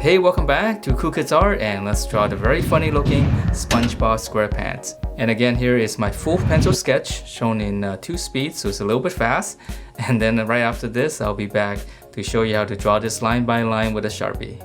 Hey, welcome back to Cool Kids Art, and let's draw the very funny looking SpongeBob SquarePants. And again, here is my full pencil sketch shown in 2 speeds, so it's a little bit fast. And then right after this, I'll be back to show you how to draw this line by line with a sharpie.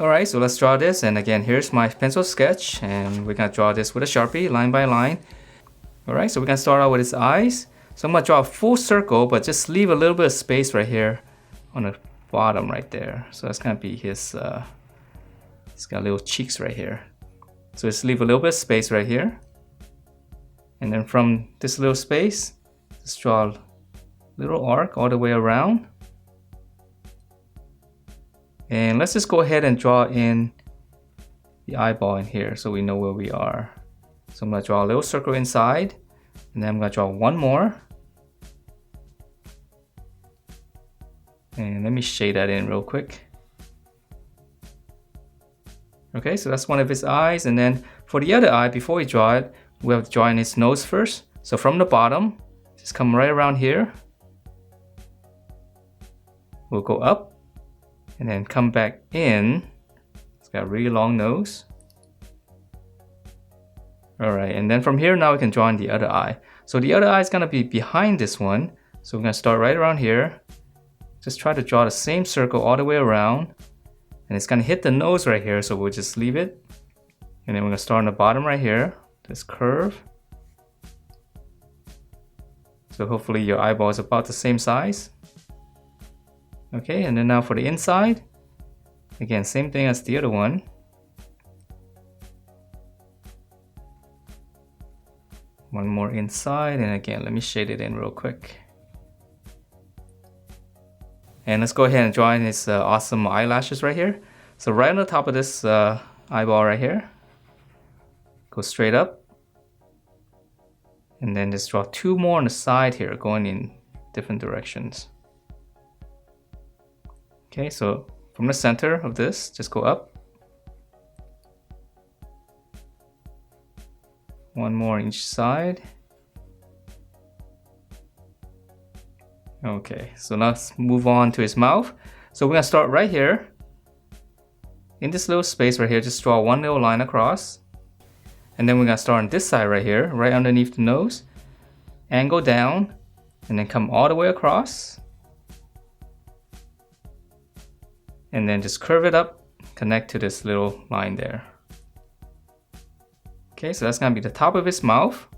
Alright, so let's draw this, and again, here's my pencil sketch, and we're gonna draw this with a Sharpie, line by line. Alright, so we're gonna start out with his eyes. So I'm gonna draw a full circle, but just leave a little bit of space right here on the bottom right there. So that's gonna be his, he's got little cheeks right here. So just leave a little bit of space right here. And then from this little space, just draw a little arc all the way around. And let's just go ahead and draw in the eyeball in here so we know where we are. So I'm gonna draw a little circle inside, and then I'm gonna draw one more. And let me shade that in real quick. Okay, so that's one of his eyes, and then for the other eye, before we draw it, we have to draw in his nose first. So from the bottom, just come right around here. We'll go up, and then come back in. It's got a really long nose. Alright, and then from here now we can draw in the other eye. So the other eye is gonna be behind this one. So we're gonna start right around here. Just try to draw the same circle all the way around. And it's gonna hit the nose right here, so we'll just leave it. And then we're gonna start on the bottom right here, this curve. So hopefully your eyeball is about the same size. Okay, and then now for the inside, again, same thing as the other one. One more inside, and again, let me shade it in real quick. And let's go ahead and draw in his awesome eyelashes right here. So right on the top of this eyeball right here, go straight up. And then just draw two more on the side here, going in different directions. Okay, so from the center of this, just go up. One more on each side. Okay, so let's move on to his mouth. So we're gonna start right here. In this little space right here, just draw one little line across. And then we're gonna start on this side right here, right underneath the nose. And go down, and then come all the way across. And then just curve it up, connect to this little line there. Okay, so that's gonna be the top of his mouth.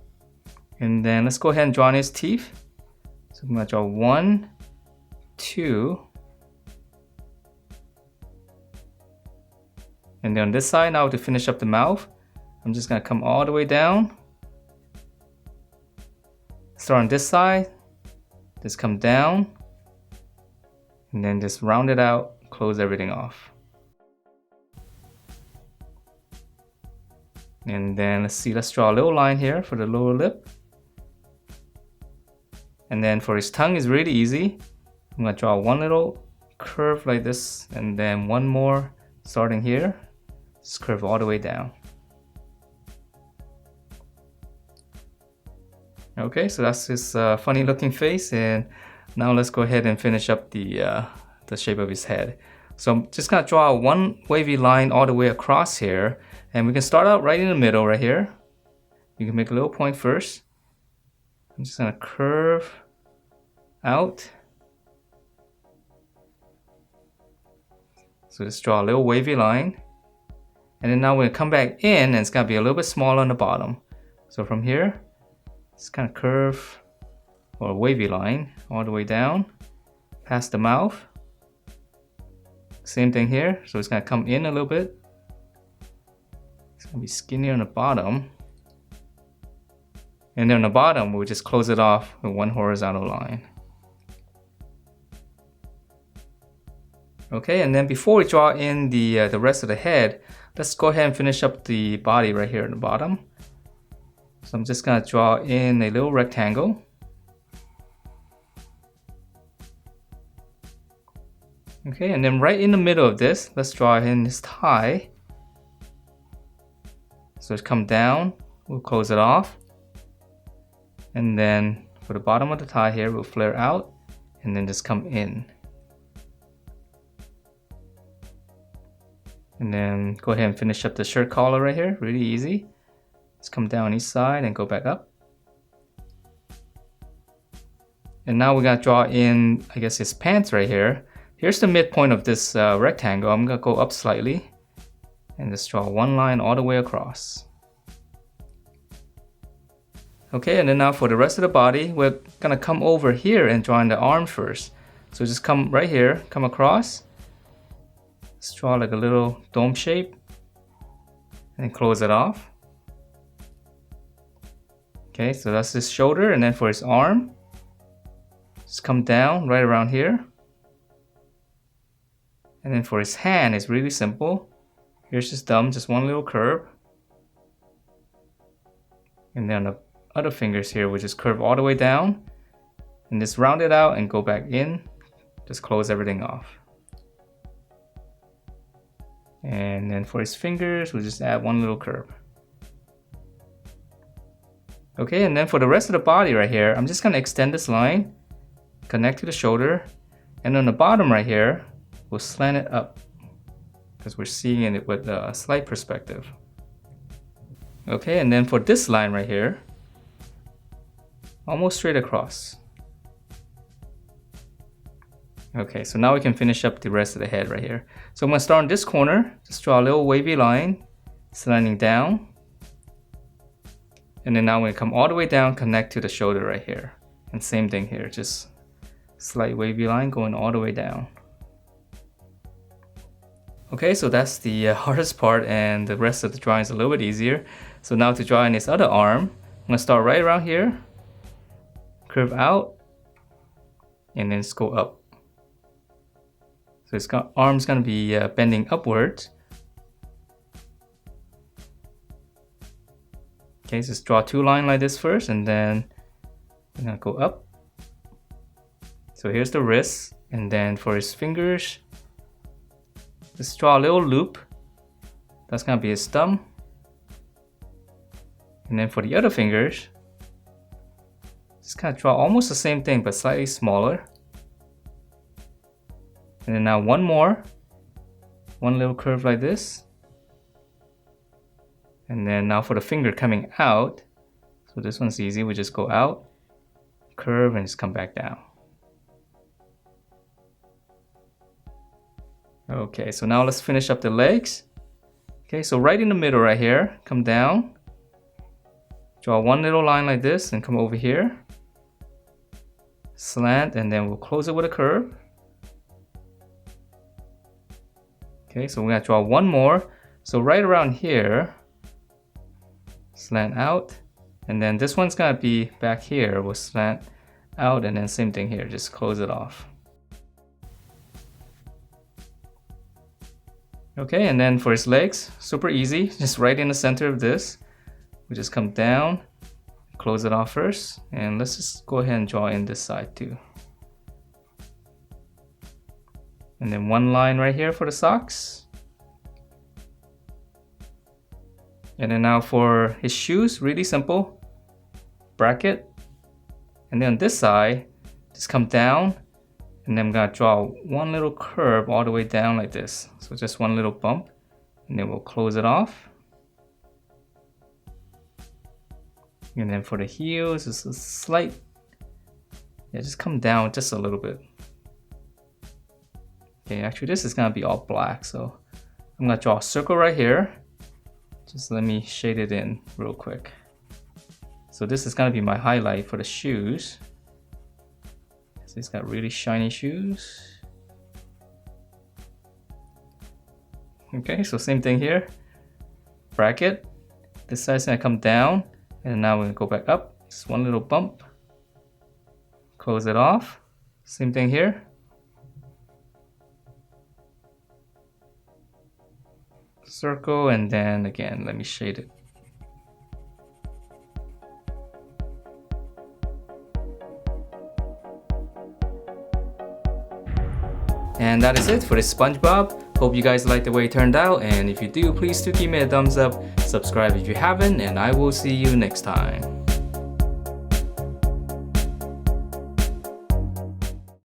And then let's go ahead and draw in his teeth. So I'm gonna draw 1, 2. And then on this side now to finish up the mouth, I'm just gonna come all the way down. Start on this side, just come down. And then just round it out. Close everything off. And then let's draw a little line here for the lower lip. And then for his tongue is really easy. I'm gonna draw one little curve like this, and then one more starting here. Just curve all the way down. Okay, so that's his funny looking face, and now let's go ahead and finish up the shape of his head. So I'm just gonna draw one wavy line all the way across here, and we can start out right in the middle right here. You can make a little point first. I'm just gonna curve out. So just draw a little wavy line, and then now we're gonna come back in, and it's gonna be a little bit smaller on the bottom. So from here, just kind of curve or a wavy line all the way down past the mouth. Same thing here, so it's gonna come in a little bit. It's gonna be skinnier on the bottom. And then on the bottom, we'll just close it off with one horizontal line. Okay, and then before we draw in the rest of the head, let's go ahead and finish up the body right here at the bottom. So I'm just gonna draw in a little rectangle. Okay, and then right in the middle of this, let's draw in this tie. So it's come down, we'll close it off. And then for the bottom of the tie here, we'll flare out and then just come in. And then go ahead and finish up the shirt collar right here, really easy. Just come down each side and go back up. And now we're gonna draw in, I guess, his pants right here. Here's the midpoint of this rectangle. I'm gonna go up slightly. And just draw one line all the way across. Okay, and then now for the rest of the body, we're gonna come over here and draw in the arm first. So just come right here, come across. Let's draw like a little dome shape and close it off. Okay, so that's his shoulder, and then for his arm, just come down right around here. And then for his hand, it's really simple. Here's his thumb, just one little curve. And then the other fingers here, we just curve all the way down and just round it out and go back in. Just close everything off. And then for his fingers, we'll just add one little curve. Okay, and then for the rest of the body right here, I'm just gonna extend this line, connect to the shoulder, and on the bottom right here, we'll slant it up because we're seeing it with a slight perspective. Okay, and then for this line right here, almost straight across. Okay, so now we can finish up the rest of the head right here. So I'm gonna start on this corner, just draw a little wavy line, slanting down. And then now I'm gonna come all the way down, connect to the shoulder right here. And same thing here, just slight wavy line going all the way down. Okay, so that's the hardest part, and the rest of the drawing is a little bit easier. So now to draw in his other arm, I'm gonna start right around here, curve out, and then just go up. So his arm's gonna be bending upwards. Okay, so just draw two lines like this first, and then I'm gonna go up. So here's the wrist, and then for his fingers, just draw a little loop. That's gonna be his thumb. And then for the other fingers, just kind of draw almost the same thing, but slightly smaller. And then now one more, one little curve like this. And then now for the finger coming out, so this one's easy, we just go out, curve, and just come back down. Okay, so now let's finish up the legs. Okay, so right in the middle right here, come down, draw one little line like this, and come over here, slant, and then we'll close it with a curve. Okay, so we're gonna draw one more. So right around here, slant out, and then this one's gonna be back here, we'll slant out, and then same thing here, just close it off. Okay, and then for his legs, super easy, just right in the center of this, we just come down, close it off first, and let's just go ahead and draw in this side too. And then one line right here for the socks. And then now for his shoes, really simple, bracket. And then on this side, just come down, and then I'm gonna draw one little curve all the way down like this. So just one little bump, and then we'll close it off. And then for the heels, just a slight, just come down just a little bit. Okay, actually this is gonna be all black, so I'm gonna draw a circle right here. Just let me shade it in real quick. So this is gonna be my highlight for the shoes. So he's got really shiny shoes. Okay, so same thing here. Bracket. This side's gonna come down, and now we're gonna go back up. Just one little bump. Close it off. Same thing here. Circle, and then again, let me shade it. And that is it for this SpongeBob. Hope you guys liked the way it turned out, and if you do, please do give me a thumbs up, subscribe if you haven't, and I will see you next time.